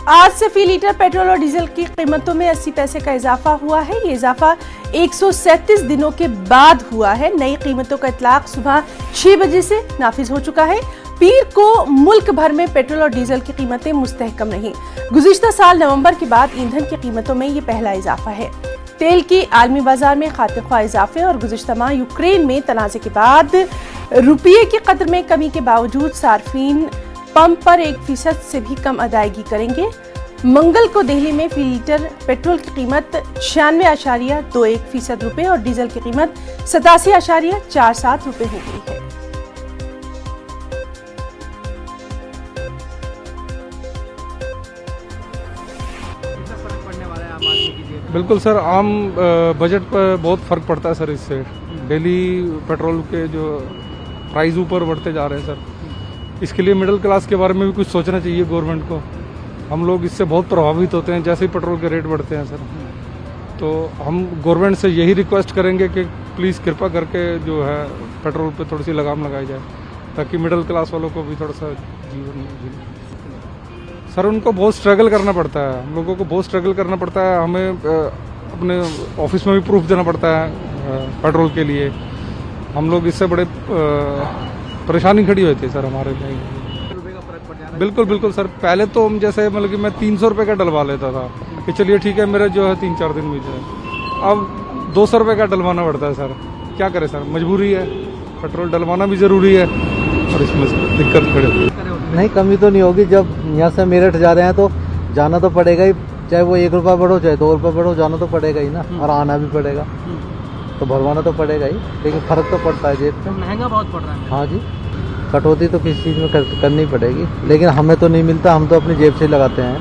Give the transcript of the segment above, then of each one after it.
आज से फी litre petrol और डीजल की कीमतों में 80 पैसे का इजाफा हुआ है। ये इजाफा 137 दिनों के बाद हुआ है। नई कीमतों का इतलाक सुबह 6 बजे से नाफिज हो चुका है। पीर को मुल्क भर में पेट्रोल और डीजल की कीमतें मुस्तहकम रहीं। गुज़िश्ता साल नवंबर के बाद ईंधन की कीमतों में ये पहला इजाफा है। तेल की आलमी बाजार में खातिर ख्वाह इजाफे और गुज़िश्ता माह यूक्रेन में तनाज़े के बाद रुपये की कदर में कमी के बावजूद सार्फिन पंप पर 1% से भी कम अदायगी करेंगे। मंगल को दिल्ली में फी लीटर पेट्रोल की कीमत 96.21% रुपए और डीजल की कीमत 87.47 रुपए हो गई है। बिल्कुल सर, आम बजट पर बहुत फ़र्क पड़ता है सर। इससे डेली पेट्रोल के जो प्राइस ऊपर बढ़ते जा रहे हैं सर, इसके लिए मिडिल क्लास के बारे में भी कुछ सोचना चाहिए गवर्नमेंट को। हम लोग इससे बहुत प्रभावित होते हैं जैसे ही पेट्रोल के रेट बढ़ते हैं सर। तो हम गवर्नमेंट से यही रिक्वेस्ट करेंगे कि प्लीज़ कृपा करके जो है पेट्रोल पे थोड़ी सी लगाम लगाई जाए, ताकि मिडिल क्लास वालों को भी थोड़ा सा जीवन जीने। सर उनको बहुत स्ट्रगल करना पड़ता है, हम लोगों को बहुत स्ट्रगल करना पड़ता है। हमें अपने ऑफिस में भी प्रूफ देना पड़ता है पेट्रोल के लिए। हम लोग इससे बड़े परेशानी खड़ी हुई थी सर हमारे लिए। बिल्कुल बिल्कुल सर, पहले तो हम जैसे मतलब कि मैं 300 रुपये का डलवा लेता था कि चलिए ठीक है मेरा जो है 3-4 दिन में जाए। अब 200 रुपये का डलवाना पड़ता है सर। क्या करें सर, मजबूरी है, पेट्रोल डलवाना भी ज़रूरी है और इसमें दिक्कत खड़ी। नहीं, कमी तो नहीं होगी। जब यहाँ से मेरठ जा रहे हैं तो जाना तो पड़ेगा ही, चाहे वो 1 रुपया बढ़ो चाहे 2 रुपया बढ़ो, जाना तो पड़ेगा ही ना, और आना भी पड़ेगा तो भरवाना तो पड़ेगा ही। लेकिन फ़र्क तो पड़ता है जेब पे। महंगा बहुत पड़ रहा है। हाँ जी, कटौती तो किसी चीज़ में करनी पड़ेगी, लेकिन हमें तो नहीं मिलता, हम तो अपनी जेब से लगाते हैं,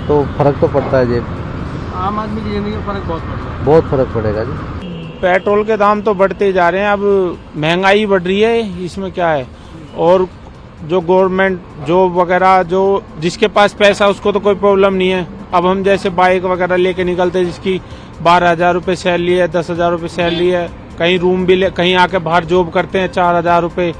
तो फ़र्क तो पड़ता है जेब। आम आदमी की ज़िंदगी में फ़र्क बहुत पड़ रहा है। बहुत फ़र्क पड़ेगा जी। पेट्रोल के दाम तो बढ़ते जा रहे हैं, अब महंगाई बढ़ रही है, इसमें क्या है। और जो गवर्नमेंट जॉब वगैरह, जो जिसके पास पैसा उसको तो कोई प्रॉब्लम नहीं है। अब हम जैसे बाइक वगैरह लेके निकलते हैं, जिसकी 12,000 रुपये सैलरी है, 10,000 रुपये सैलरी है, कहीं रूम भी कहीं आके बाहर जॉब करते हैं, 4,000 रुपये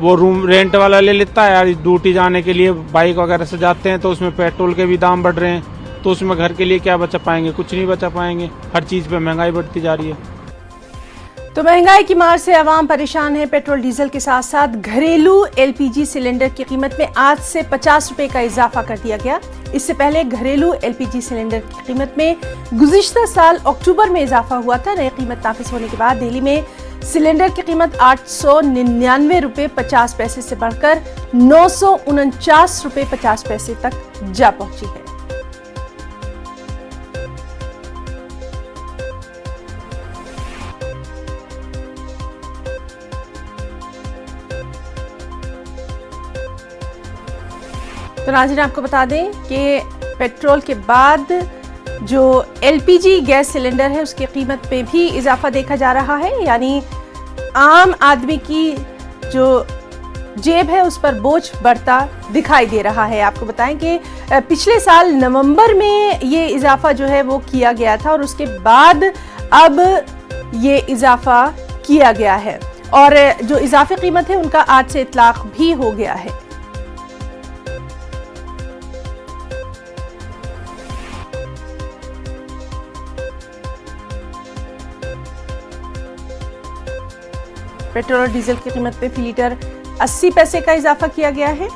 वो रूम रेंट वाला ले लेता है यार। ड्यूटी जाने के लिए बाइक वगैरह से जाते हैं तो उसमें पेट्रोल के भी दाम बढ़ रहे हैं, तो उसमें घर के लिए क्या बचा पाएंगे? कुछ नहीं बचा पाएंगे। हर चीज़ पे महंगाई बढ़ती जा रही है। तो महंगाई की मार से आवाम परेशान है। पेट्रोल डीजल के साथ साथ घरेलू एलपीजी सिलेंडर की कीमत में आज से 50 रुपए का इजाफा कर दिया गया। इससे पहले घरेलू एलपीजी सिलेंडर की कीमत में गुज़िश्ता साल अक्टूबर में इजाफा हुआ था। नई कीमत नाफिज होने के बाद दिल्ली में सिलेंडर की कीमत 899 रुपए 50 पैसे से बढ़कर 949 रुपए 50 पैसे तक जा पहुंची है। तो नाज़रीन, आपको बता दें कि पेट्रोल के बाद जो एलपीजी गैस सिलेंडर है उसकी कीमत पे भी इजाफा देखा जा रहा है। यानी आम आदमी की जो जेब है उस पर बोझ बढ़ता दिखाई दे रहा है। आपको बताएं कि पिछले साल नवंबर में ये इजाफा जो है वो किया गया था और उसके बाद अब ये इजाफा किया गया है और जो इजाफी कीमत है उनका आज से इतलाक भी हो गया है। पेट्रोल और डीजल की कीमत में फी लीटर 80 पैसे का इजाफा किया गया है।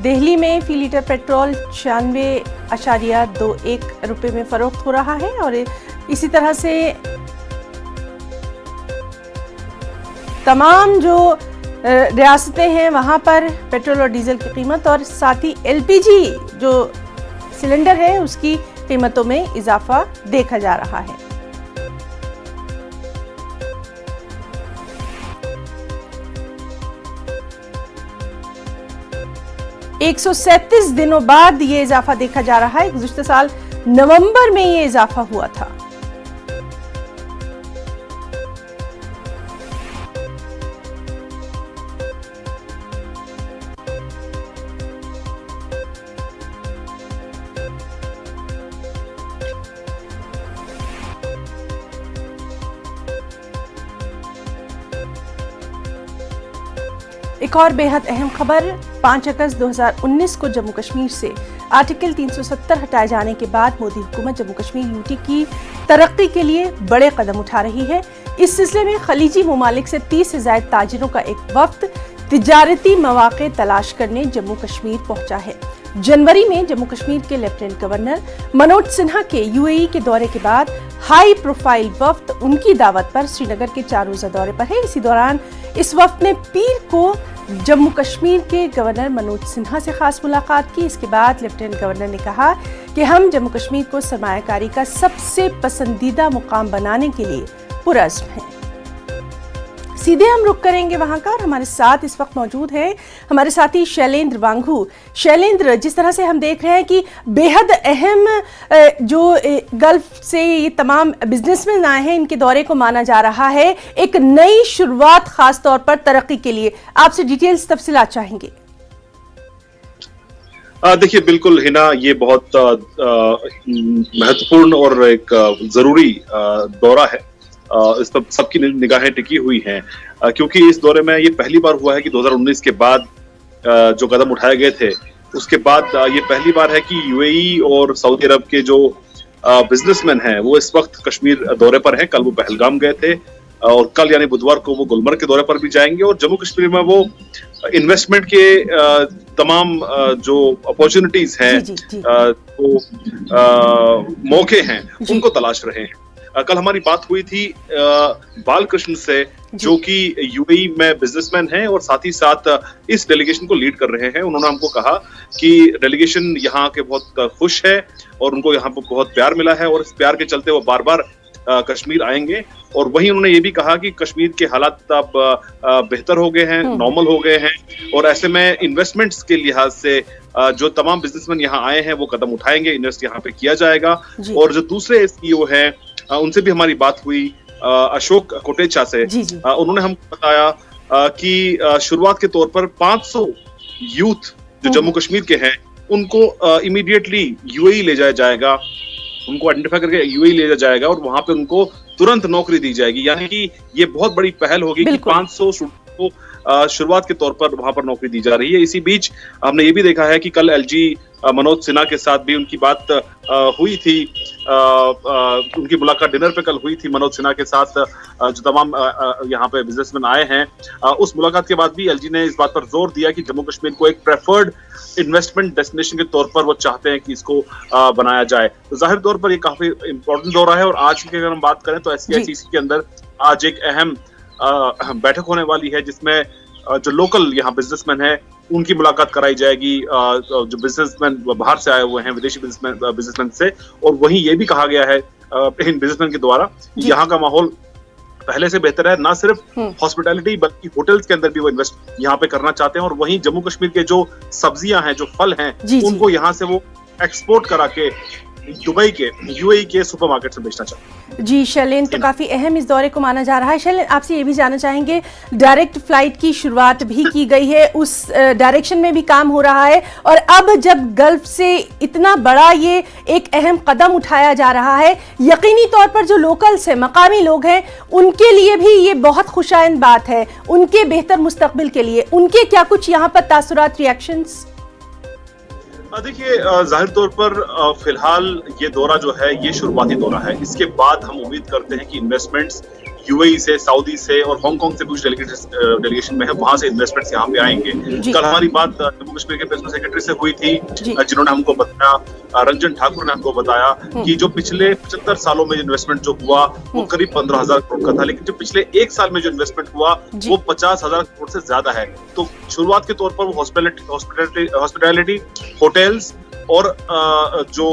दिल्ली में फी लीटर पेट्रोल 96.21 रुपए में फरोख्त हो रहा है और इसी तरह से तमाम जो रियासतें हैं वहां पर पेट्रोल और डीजल की कीमत और साथ ही एलपीजी जो सिलेंडर है उसकी कीमतों में इजाफा देखा जा रहा है। 137 दिनों बाद ये इजाफा देखा जा रहा है। गुज़िश्ता साल नवंबर में ये इजाफा हुआ था। एक और बेहद अहम खबर, 5 अगस्त 2019 को जम्मू कश्मीर से आर्टिकल 370 हटाए जाने के बाद मोदी हुकूमत जम्मू कश्मीर यूटी की तरक्की के लिए बड़े कदम उठा रही है। इस सिलसिले में खलीजी ममालिक से 30 से ज्यादा ताजिरों का एक वफ्द तिजारती मौके तलाश करने जम्मू कश्मीर पहुंचा है। जनवरी में जम्मू कश्मीर के लेफ्टिनेंट गवर्नर मनोज सिन्हा के यूएई के दौरे के बाद हाई प्रोफाइल वफ्द उनकी दावत पर श्रीनगर के 4 रोजा दौरे पर है। इसी दौरान इस वफ्द ने पीर को जम्मू कश्मीर के गवर्नर मनोज सिन्हा से खास मुलाकात की। इसके बाद लेफ्टिनेंट गवर्नर ने कहा कि हम जम्मू कश्मीर को सरमायाकारी का सबसे पसंदीदा मुकाम बनाने के लिए पुरअज़्म हैं। सीधे हम रुक करेंगे वहां का। हमारे साथ इस वक्त मौजूद है हमारे साथी शैलेंद्र वांगू। शैलेंद्र, जिस तरह से हम देख रहे हैं कि बेहद अहम जो गल्फ से ये तमाम बिजनेसमैन आए हैं, इनके दौरे को माना जा रहा है एक नई शुरुआत, खास तौर पर तरक्की के लिए। आपसे डिटेल्स तफसीलात चाहेंगे। देखिए, बिल्कुल हिना, ये बहुत महत्वपूर्ण और एक जरूरी दौरा है। इस पर सबकी निगाहें टिकी हुई हैं, क्योंकि इस दौरे में ये पहली बार हुआ है कि 2019 के बाद जो कदम उठाए गए थे, उसके बाद ये पहली बार है कि यूएई और सऊदी अरब के जो बिजनेसमैन हैं वो इस वक्त कश्मीर दौरे पर हैं। कल वो पहलगाम गए थे और कल यानी बुधवार को वो गुलमर्ग के दौरे पर भी जाएंगे और जम्मू कश्मीर में वो इन्वेस्टमेंट के तमाम जो अपॉर्चुनिटीज हैं, मौके हैं, उनको तलाश रहे हैं। कल हमारी बात हुई थी बालकृष्ण से, जो कि यूएई में बिजनेसमैन हैं और साथ ही साथ इस डेलीगेशन को लीड कर रहे हैं। उन्होंने हमको कहा कि डेलीगेशन यहाँ के बहुत खुश है और उनको यहाँ पर बहुत प्यार मिला है और इस प्यार के चलते वो बार बार कश्मीर आएंगे। और वहीं उन्होंने ये भी कहा कि कश्मीर के हालात अब बेहतर हो गए हैं, नॉर्मल हो गए हैं और ऐसे में इन्वेस्टमेंट्स के लिहाज से जो तमाम बिजनेसमैन यहाँ आए हैं वो कदम उठाएंगे, इन्वेस्ट यहाँ पे किया जाएगा। और जो दूसरे सीईओ हैं उनसे भी हमारी बात हुई, अशोक कोटेचा से। उन्होंने हमको बताया कि शुरुआत के तौर पर 500 यूथ जो जम्मू कश्मीर के हैं उनको इमीडिएटली यूएई ले जाया जाएगा, उनको आइडेंटिफाई करके यूएई ले जाया जाएगा और वहां पे उनको तुरंत नौकरी दी जाएगी। यानी कि ये बहुत बड़ी पहल होगी कि 500 स्टूडेंट को शुरुआत के तौर पर वहां पर नौकरी दी जा रही है। इसी बीच हमने ये भी देखा है कि कल एलजी मनोज सिन्हा के साथ भी उनकी बात हुई थी, उनकी मुलाकात डिनर पे कल हुई थी मनोज सिन्हा के साथ, जो तमाम यहाँ पे बिजनेसमैन आए हैं। उस मुलाकात के बाद भी एलजी ने इस बात पर जोर दिया कि जम्मू कश्मीर को एक प्रेफर्ड इन्वेस्टमेंट डेस्टिनेशन के तौर पर वो चाहते हैं कि इसको बनाया जाए। तो जाहिर तौर पर ये काफी इंपॉर्टेंट दौरा है। और आज की अगर हम बात करें तो SCICC के अंदर आज एक अहम बैठक होने वाली है, जिसमें जो लोकल यहाँ बिजनेसमैन है उनकी मुलाकात कराई जाएगी, जो बिजनेसमैन बाहर से आए हुए हैं, विदेशी बिजनेसमैन से। और वहीं ये भी कहा गया है इन बिजनेसमैन के द्वारा यहाँ का माहौल पहले से बेहतर है, ना सिर्फ हॉस्पिटैलिटी बल्कि होटल्स के अंदर भी वो इन्वेस्ट यहाँ पे करना चाहते हैं। और वहीं जम्मू कश्मीर के जो सब्जियां हैं, जो फल हैं, उनको यहाँ से वो एक्सपोर्ट करा के दुबई के, यूएई के सुपरमार्केट से बेचना चाहते हैं। जी शैलेंद्र, तो काफी अहम इस दौरे को माना जा रहा है। शैलेंद्र, आपसे ये भी जानना चाहेंगे, डायरेक्ट फ्लाइट की शुरुआत भी की गई है, उस डायरेक्शन में भी काम हो रहा है और अब जब गल्फ से इतना बड़ा ये एक अहम कदम उठाया जा रहा है, यकीनी तौर पर जो लोकल्स हैं, मकामी लोग हैं, उनके लिए भी ये बहुत खुशाइंद बात है, उनके बेहतर मुस्तकबिल के लिए। उनके क्या कुछ यहाँ पर तासुरात, रिएक्शंस? देखिए, जाहिर तौर पर फिलहाल ये दौरा जो है ये शुरुआती दौरा है। इसके बाद हम उम्मीद करते हैं कि इन्वेस्टमेंट्स यूएई से, सऊदी से और हांगकांग से कुछ डेलीगेशन में है, वहां से इन्वेस्टमेंट्स यहाँ पे आएंगे। कल हमारी बात जम्मू कश्मीर के प्रेसिडेंट सेक्रेटरी से हुई थी, जिन्होंने हमको बताया, रंजन ठाकुर ने हमको बताया कि जो पिछले 75 सालों में इन्वेस्टमेंट जो हुआ वो करीब 15,000 करोड़ का था, लेकिन जो पिछले 1 साल में जो इन्वेस्टमेंट हुआ वो 50,000 करोड़ से ज्यादा है। तो शुरुआत के तौर पर वो हॉस्पिटैलिटी, होटल्स और जो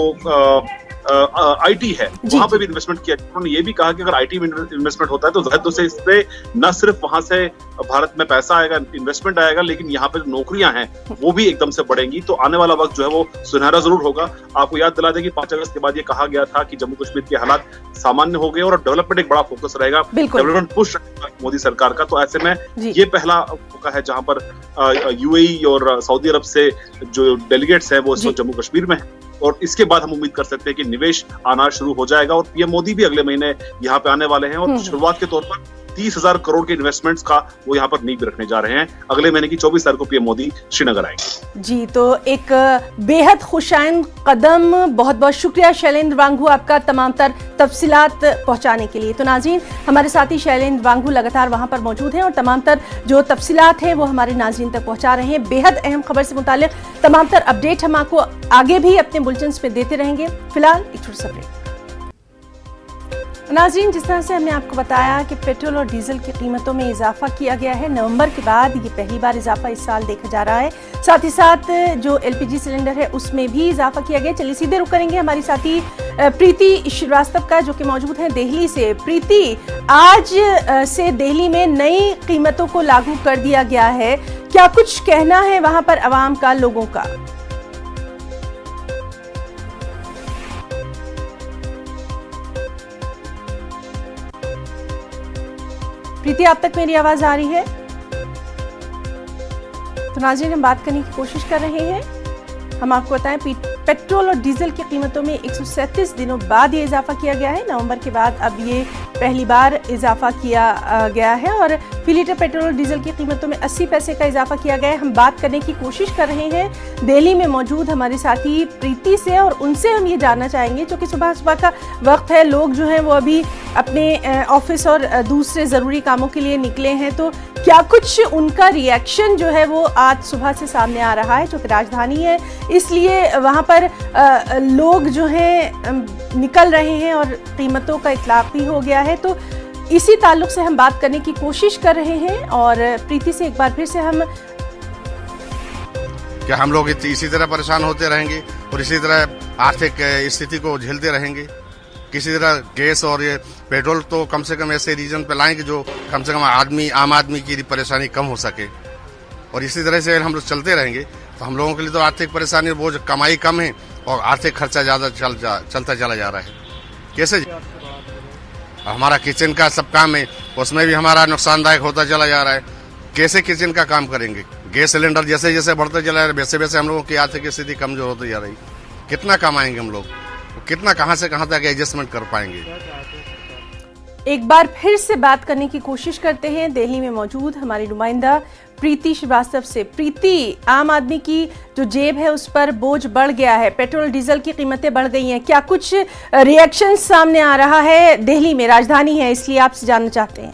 आईटी है वहां पे भी इन्वेस्टमेंट किया। उन्होंने ये भी कहा कि अगर आईटी में इन्वेस्टमेंट होता है तो जाहिर से इस पे न सिर्फ वहां से भारत में पैसा आएगा, इन्वेस्टमेंट आएगा, लेकिन यहाँ पे जो नौकरियां हैं वो भी एकदम से बढ़ेंगी। तो आने वाला वक्त जो है वो सुनहरा जरूर होगा। आपको याद दिला दें कि 5 अगस्त के बाद ये कहा गया था कि जम्मू कश्मीर के हालात सामान्य हो गए और डेवलपमेंट एक बड़ा फोकस रहेगा, डेवलपमेंट पुश रहेगा मोदी सरकार का। तो ऐसे में ये पहला मौका है जहां पर यूएई और सऊदी अरब से जो डेलीगेट्स हैं वो इस वक्त जम्मू कश्मीर में है। और इसके बाद हम उम्मीद कर सकते हैं कि निवेश आना शुरू हो जाएगा और पीएम मोदी भी अगले महीने यहाँ पे आने वाले हैं। और शुरुआत के तौर पर 30,000 करोड़ के इन्वेस्टमेंट्स का वो यहाँ पर नींव भी रखने जा रहे हैं। अगले महीने की 24 तारीख को पीएम मोदी श्रीनगर आएंगे। जी, तो एक बेहद खुशाइंद कदम। बहुत बहुत शुक्रिया शैलेंद्र वांगू आपका तमाम तर तफसीलात पहुंचाने के लिए। तो नाज़रीन, हमारे साथी शैलेंद्र वांगू लगातार वहां पर मौजूद हैं और तमाम तर जो तफसीलात हैं वो हमारे नाज़रीन तक पहुंचा रहे हैं। बेहद अहम खबर से मुतालिक तमाम तर अपडेट हम आपको आगे भी अपने बुलेटिन्स में देते रहेंगे। फिलहाल एक छोटा सा ब्रेक। नाज़रीन, जिस तरह से हमने आपको बताया कि पेट्रोल और डीजल की कीमतों में इजाफा किया गया है, नवंबर के बाद ये पहली बार इजाफा इस साल देखा जा रहा है। साथ ही साथ जो एलपीजी सिलेंडर है उसमें भी इजाफा किया गया। चलिए सीधे रुक करेंगे हमारी साथी प्रीति श्रीवास्तव का, जो कि मौजूद हैं दिल्ली से। प्रीति, आज से दिल्ली में नई कीमतों को लागू कर दिया गया है, क्या कुछ कहना है वहां पर आवाम का, लोगों का? प्रीति, आप तक मेरी आवाज आ रही है? तो नाज़रीन, हम बात करने की कोशिश कर रहे हैं। हम आपको बताएं, पेट्रोल और डीजल की कीमतों में 137 दिनों बाद ये इजाफा किया गया है। नवंबर के बाद अब ये पहली बार इजाफा किया गया है और फी लीटर पेट्रोल और डीजल की कीमतों में 80 पैसे का इजाफा किया गया है। हम बात करने की कोशिश कर रहे हैं दिल्ली में मौजूद हमारे साथी प्रीति से और उनसे हम ये जानना चाहेंगे, क्योंकि सुबह सुबह का वक्त है, लोग जो हैं वो अभी अपने ऑफिस और दूसरे ज़रूरी कामों के लिए निकले हैं, तो क्या कुछ उनका रिएक्शन जो है वो आज सुबह से सामने आ रहा है, जो कि राजधानी है इसलिए वहाँ पर लोग जो हैं निकल रहे हैं और कीमतों का इतलाक भी हो गया है। तो इसी ताल्लुक से हम बात करने की कोशिश कर रहे हैं और प्रीति से एक बार फिर से हम क्या हम लोग इसी तरह परेशान होते रहेंगे और इसी तरह आर्थिक स्थिति को झेलते रहेंगे? किसी तरह गैस और ये पेट्रोल तो कम से कम ऐसे रीजन पे लाएं कि जो कम से कम आम आदमी की परेशानी कम हो सके। और इसी तरह से हम लोग चलते रहेंगे तो हम लोगों के लिए तो आर्थिक परेशानी, बोझ, कमाई कम है और आर्थिक खर्चा ज़्यादा चलता चला जा रहा है। कैसे हमारा किचन का सब काम है, उसमें भी हमारा नुकसानदायक होता चला जा रहा है। कैसे किचन का काम करेंगे? गैस सिलेंडर जैसे जैसे बढ़ते चला जा रहा है, वैसे वैसे हम लोगों की आर्थिक स्थिति कमजोर होती जा रही। कितना कमाएंगे हम लोग? कितना कहां से कहां तक एडजस्टमेंट कर पाएंगे? एक बार फिर से बात करने की कोशिश करते हैं दिल्ली में मौजूद हमारी नुमाइंदा प्रीति श्रीवास्तव से। प्रीति, आम आदमी की जो जेब है उस पर बोझ बढ़ गया है, पेट्रोल डीजल की कीमतें बढ़ गई हैं, क्या कुछ रिएक्शन सामने आ रहा है? दिल्ली में राजधानी है इसलिए आपसे जानना चाहते हैं।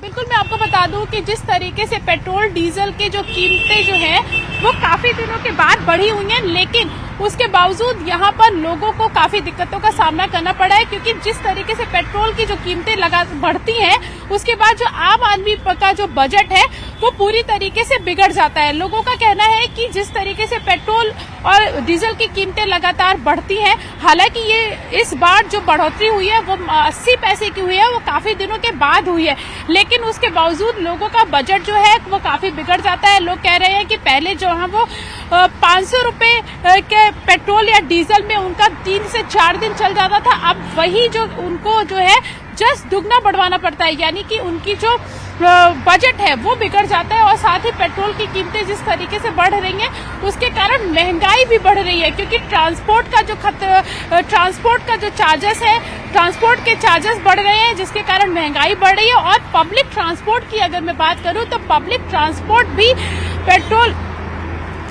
बिल्कुल, मैं आपको बता दूं कि जिस तरीके से पेट्रोल डीजल के जो कीमतें जो हैं वो काफी दिनों के बाद बढ़ी हुई हैं, लेकिन उसके बावजूद यहाँ पर लोगों को काफी दिक्कतों का सामना करना पड़ा है, क्योंकि जिस तरीके से पेट्रोल की जो कीमतें बढ़ती हैं उसके बाद जो आम आदमी का जो बजट है वो पूरी तरीके से बिगड़ जाता है। लोगों का कहना है कि जिस तरीके से पेट्रोल और डीजल की कीमतें लगातार बढ़ती हैं, हालांकि ये इस बार जो बढ़ोतरी हुई है वो 80 पैसे की हुई है, वो काफी दिनों के बाद हुई है, लेकिन उसके बावजूद लोगों का बजट जो है वो काफी बिगड़ जाता है। लोग कह रहे हैं कि पहले जो है वो 500 रुपए के पेट्रोल या डीजल में उनका 3 से 4 दिन चल जाता था, अब वही जो उनको जो है जस्ट दुगना बढ़वाना पड़ता है, यानी कि उनकी जो बजट है वो बिगड़ जाता है। और साथ ही पेट्रोल की कीमतें जिस तरीके से बढ़ रही हैं उसके कारण महंगाई भी बढ़ रही है, क्योंकि ट्रांसपोर्ट का जो चार्जेस है, ट्रांसपोर्ट के चार्जेस बढ़ रहे हैं, जिसके कारण महंगाई बढ़ रही है। और पब्लिक ट्रांसपोर्ट की अगर मैं बात करूं तो पब्लिक ट्रांसपोर्ट भी पेट्रोल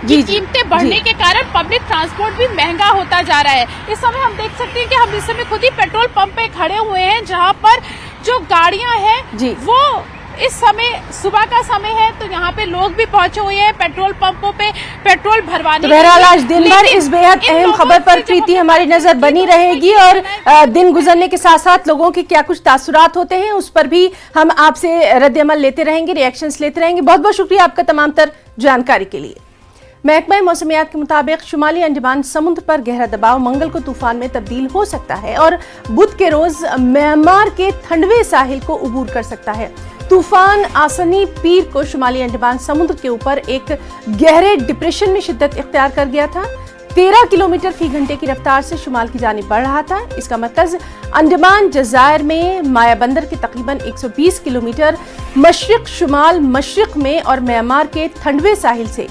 की कीमतें बढ़ने के कारण पब्लिक ट्रांसपोर्ट भी महंगा होता जा रहा है। इस समय हम देख सकते हैं कि हम इस समय खुद ही पेट्रोल पंप पे खड़े हुए हैं, जहां पर जो गाड़ियां हैं वो इस समय सुबह का समय है, तो यहाँ पे लोग भी पहुंचे हुए हैं पेट्रोल पंपों पे पेट्रोल भरवाने। तो बहरहाल आज दिन भर इस बेहद अहम खबर पर प्रीति हमारी नजर बनी रहेगी और दिन गुजरने के साथ साथ लोगों के क्या कुछ तासुरात होते हैं उस पर भी हम आपसे रद्द-ए-अमल लेते रहेंगे, रिएक्शंस लेते रहेंगे। बहुत बहुत शुक्रिया आपका तमाम तर जानकारी के लिए। महकमा मौसमियात के मुताबिक शुमाली अंडमान समुद्र पर गहरा दबाव मंगल को तूफान में तब्दील हो सकता है और बुध के रोज म्यांमार के ठंडवे साहिल को उबूर कर सकता है। तूफान आसनी पीर को शुमाली अंडमान समुद्र के ऊपर एक गहरे डिप्रेशन में शिद्दत इख्तियार कर गया था। 13 किलोमीटर फी घंटे की रफ्तार से शुमाल की जानिब बढ़ रहा था। इसका मरकज अंडमान जज़ायर में माया बंदर के तकरीबन 120 किलोमीटर मशरिक शुमाल मशरिक में और म्यांमार के ठंडवे साहिल से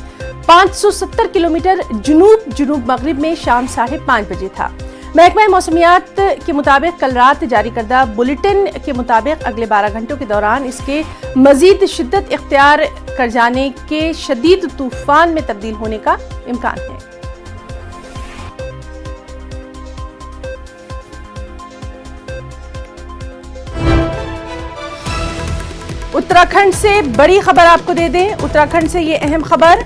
570 किलोमीटर जुनूब मगरिब में शाम 5:30 बजे था। महकमा मौसमियात के मुताबिक कल रात जारी करदा बुलेटिन के मुताबिक अगले 12 घंटों के दौरान इसके मजीद शिद्दत इख्तियार कर जाने के शदीद तूफान में तब्दील होने का इम्कान है। उत्तराखंड से बड़ी खबर आपको दे दें। उत्तराखंड से ये अहम खबर,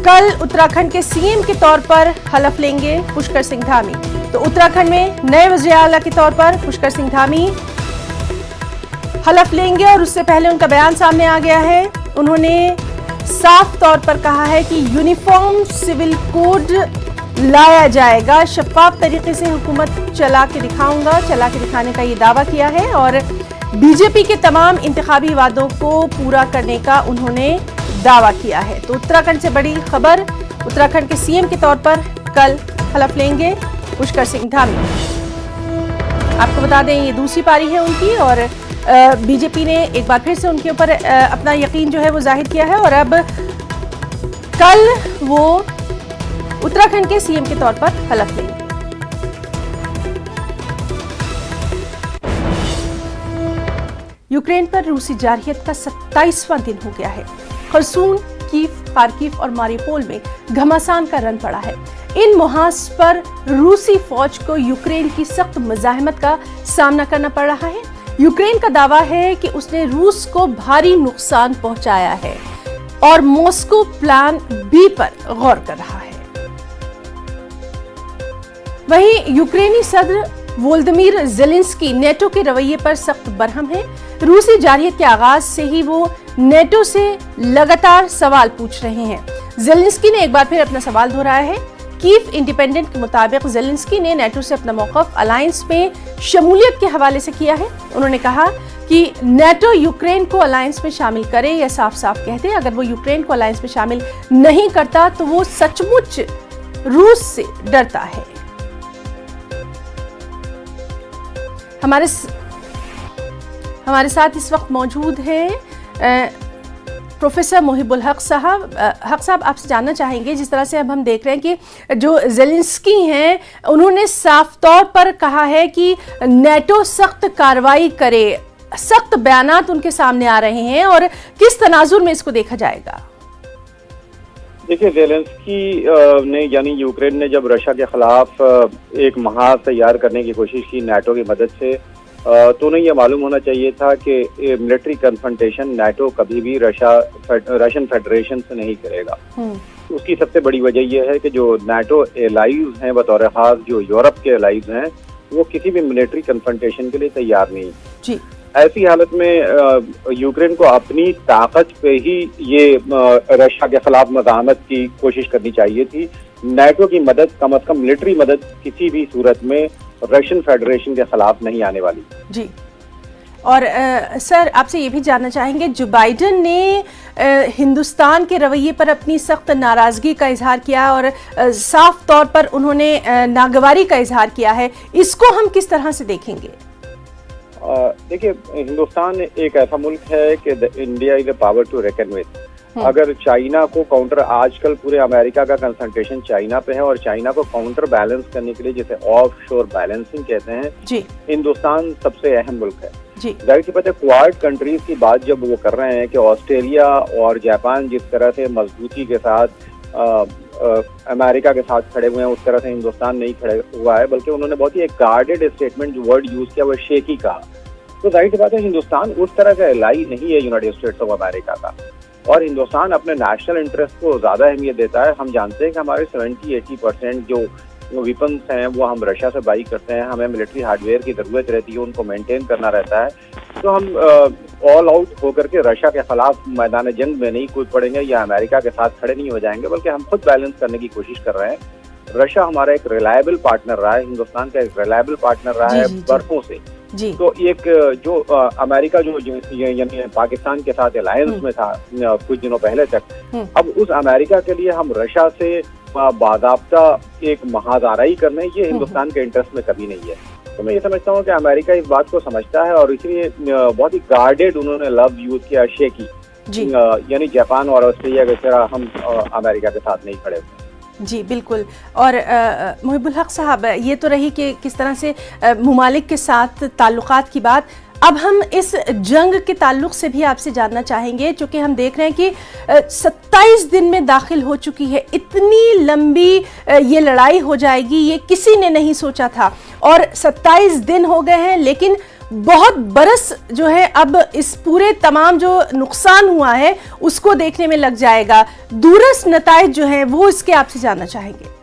कल उत्तराखंड के सीएम के तौर पर हलफ लेंगे पुष्कर सिंह धामी। तो उत्तराखंड में नए वज़ीर आला के तौर पर पुष्कर सिंह धामी हलफ लेंगे और उससे पहले उनका बयान सामने आ गया है। उन्होंने साफ तौर पर कहा है कि यूनिफॉर्म सिविल कोड लाया जाएगा, शफाफ तरीके से हुकूमत चला के दिखाने का ये दावा किया है और बीजेपी के तमाम इंतखाबी वादों को पूरा करने का उन्होंने दावा किया है। तो उत्तराखंड से बड़ी खबर, उत्तराखंड के सीएम के तौर पर कल हलफ लेंगे पुष्कर सिंह धामी। आपको बता दें ये दूसरी पारी है उनकी और बीजेपी ने एक बार फिर से उनके ऊपर अपना यकीन जो है वो जाहिर किया है और अब कल वो उत्तराखंड के सीएम के तौर पर हलफ लेंगे। यूक्रेन पर रूसी जारहियत का 27वां दिन हो गया है। खरसून, कीव, खार्किव और मारिपोल में घमासान का रन पड़ा है। इन मुहाज पर रूसी फौज को यूक्रेन की सख्त मज़ाहमत का सामना करना पड़ रहा है। यूक्रेन का दावा है कि उसने रूस को भारी नुकसान पहुंचाया है और मॉस्को प्लान बी पर गौर कर रहा है। वहीं यूक्रेनी सदर वोल्दिमीर ज़ेलेंस्की नेटो के रवैये पर सख्त बरहम है। रूसी जारहियत के आगाज से ही वो नेटो से लगातार सवाल पूछ रहे हैं। ज़ेलेंस्की ने एक बार फिर अपना सवाल दोहराया है। कीव इंडिपेंडेंट के मुताबिक ज़ेलेंस्की ने नेटो से अपना मौक़िफ़ अलायंस में शमूलियत के हवाले से किया है। उन्होंने कहा कि नेटो यूक्रेन को अलायंस में शामिल करे या साफ साफ कह दे, अगर वो यूक्रेन को अलायंस में शामिल नहीं करता तो वो सचमुच रूस से डरता है। हमारे साथ इस वक्त मौजूद हैं प्रोफेसर मोहिबुल हक साहब। हक साहब, आपसे जानना चाहेंगे, जिस तरह से अब हम देख रहे हैं कि जो ज़ेलेंस्की हैं उन्होंने साफ तौर पर कहा है कि नेटो सख्त कार्रवाई करे, सख्त बयानात उनके सामने आ रहे हैं और किस तनाजुर में इसको देखा जाएगा? देखिए, ज़ेलेंस्की ने यानी यूक्रेन ने जब रशिया के खिलाफ एक महाज तैयार करने की कोशिश की नेटो की मदद से, तो उन्हें यह मालूम होना चाहिए था कि मिलिट्री कन्फ्रंटेशन नेटो कभी भी रशियन फेडरेशन से नहीं करेगा। उसकी सबसे बड़ी वजह यह है कि जो नेटो एलाइज हैं बतौर खास, जो यूरोप के एलाइज हैं, वो किसी भी मिलिट्री कन्फ्रंटेशन के लिए तैयार नहीं जी। ऐसी हालत में यूक्रेन को अपनी ताकत पे ही ये रशिया के खिलाफ मज़ाहमत की कोशिश करनी चाहिए थी। नेटो की मदद, कम अज कम मिलिट्री मदद, किसी भी सूरत में रशियन फेडरेशन के खिलाफ नहीं आने वाली जी। और सर, आपसे ये भी जानना चाहेंगे, जो बाइडेन ने हिंदुस्तान के रवैये पर अपनी सख्त नाराजगी का इजहार किया और साफ तौर पर उन्होंने नागवारी का इजहार किया है, इसको हम किस तरह से देखेंगे? देखिए, हिंदुस्तान एक ऐसा मुल्क है कि India is a power to reckon with. अगर चाइना को काउंटर, आजकल पूरे अमेरिका का कंसंट्रेशन चाइना पे है और चाइना को काउंटर बैलेंस करने के लिए, जिसे ऑफ शोर बैलेंसिंग कहते हैं जी, हिंदुस्तान सबसे अहम मुल्क है जी। जाहिर सी बात है, क्वाड कंट्रीज की बात जब वो कर रहे हैं कि ऑस्ट्रेलिया और जापान जिस तरह से मजबूती के साथ अमेरिका के साथ खड़े हुए हैं, उस तरह से हिंदुस्तान नहीं खड़े हुआ है, बल्कि उन्होंने बहुत ही एक गार्डेड स्टेटमेंट जो वर्ड यूज किया वो शेकी कहा। तो जाहिर सी बात है, हिंदुस्तान उस तरह का एलाई नहीं है यूनाइटेड स्टेट्स ऑफ अमेरिका का, और हिंदुस्तान अपने नेशनल इंटरेस्ट को ज्यादा अहमियत देता है। हम जानते हैं कि हमारे 70-80% जो वेपन्स हैं वो हम रशिया से बाई करते हैं। हमें मिलिट्री हार्डवेयर की जरूरत रहती है, उनको मेंटेन करना रहता है। तो हम ऑल आउट होकर के रशिया के खिलाफ मैदान जंग में नहीं कूद पड़ेंगे या अमेरिका के साथ खड़े नहीं हो जाएंगे, बल्कि हम खुद बैलेंस करने की कोशिश कर रहे हैं। रशिया हमारा एक रिलायबल पार्टनर रहा है, हिंदुस्तान का एक रिलायबल पार्टनर रहा है बरसों से जी। तो एक जो अमेरिका जो यानी पाकिस्तान के साथ अलायंस में था कुछ दिनों पहले तक, अब उस अमेरिका के लिए हम रशिया से बाज़ाब्ता एक महादाराई करने, ये हिंदुस्तान के इंटरेस्ट में कभी नहीं है। तो मैं ये समझता हूँ कि अमेरिका इस बात को समझता है और इसलिए बहुत ही गार्डेड उन्होंने लफ्ज यूज किया, शेकी, यानी जापान और ऑस्ट्रेलिया की तरह हम अमेरिका के साथ नहीं खड़े हुए। जी बिल्कुल। और मुहिबुल हक साहब, ये तो रही कि किस तरह से मुमालिक के साथ ताल्लुकात की बात। अब हम इस जंग के ताल्लुक से भी आपसे जानना चाहेंगे, चूँकि हम देख रहे हैं कि 27 दिन में दाखिल हो चुकी है। इतनी लंबी ये लड़ाई हो जाएगी ये किसी ने नहीं सोचा था, और 27 दिन हो गए हैं, लेकिन बहुत बरस जो है अब इस पूरे तमाम जो नुकसान हुआ है उसको देखने में लग जाएगा। दूरस्थ नताइज जो है वो इसके आपसे जानना चाहेंगे।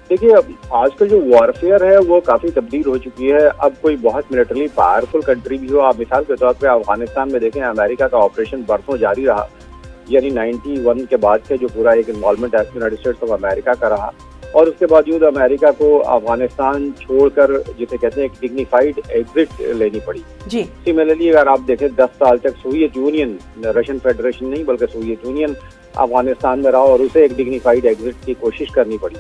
देखिए, आजकल जो वॉरफेयर है वो काफी तब्दील हो चुकी है। अब कोई बहुत मिलिटरी पावरफुल कंट्री भी हो, आप मिसाल के तौर पे अफगानिस्तान में देखें, अमेरिका का ऑपरेशन बरसों जारी रहा, यानी 91 के बाद से जो पूरा एक involvement United states of America का रहा, और उसके बावजूद अमेरिका को अफगानिस्तान छोड़कर जिसे कहते हैं एक डिग्निफाइड एग्जिट लेनी पड़ी। जी सिमिलरली अगर आप देखें 10 साल तक सोवियत यूनियन, रशियन फेडरेशन नहीं बल्कि सोवियत यूनियन अफगानिस्तान में रहा और उसे एक डिग्निफाइड एग्जिट की कोशिश करनी पड़ी।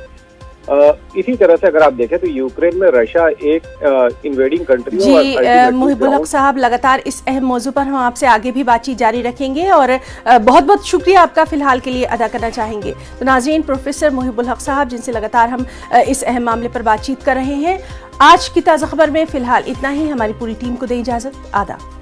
इसी तरह से अगर आप देखें तो यूक्रेन में रशिया एक इन्वेडिंग कंट्री है। जी मुहिबुल हक साहब, लगातार इस अहम मौजू पर हम आपसे आगे भी बातचीत जारी रखेंगे, और बहुत बहुत शुक्रिया आपका फिलहाल के लिए अदा करना चाहेंगे। तो नाज़रीन, प्रोफेसर मुहिबुल हक साहब जिनसे लगातार हम इस अहम मामले पर बातचीत कर रहे हैं। आज की ताज़ा खबर में फिलहाल इतना ही। हमारी पूरी टीम को दे इजाज़त। आदाब।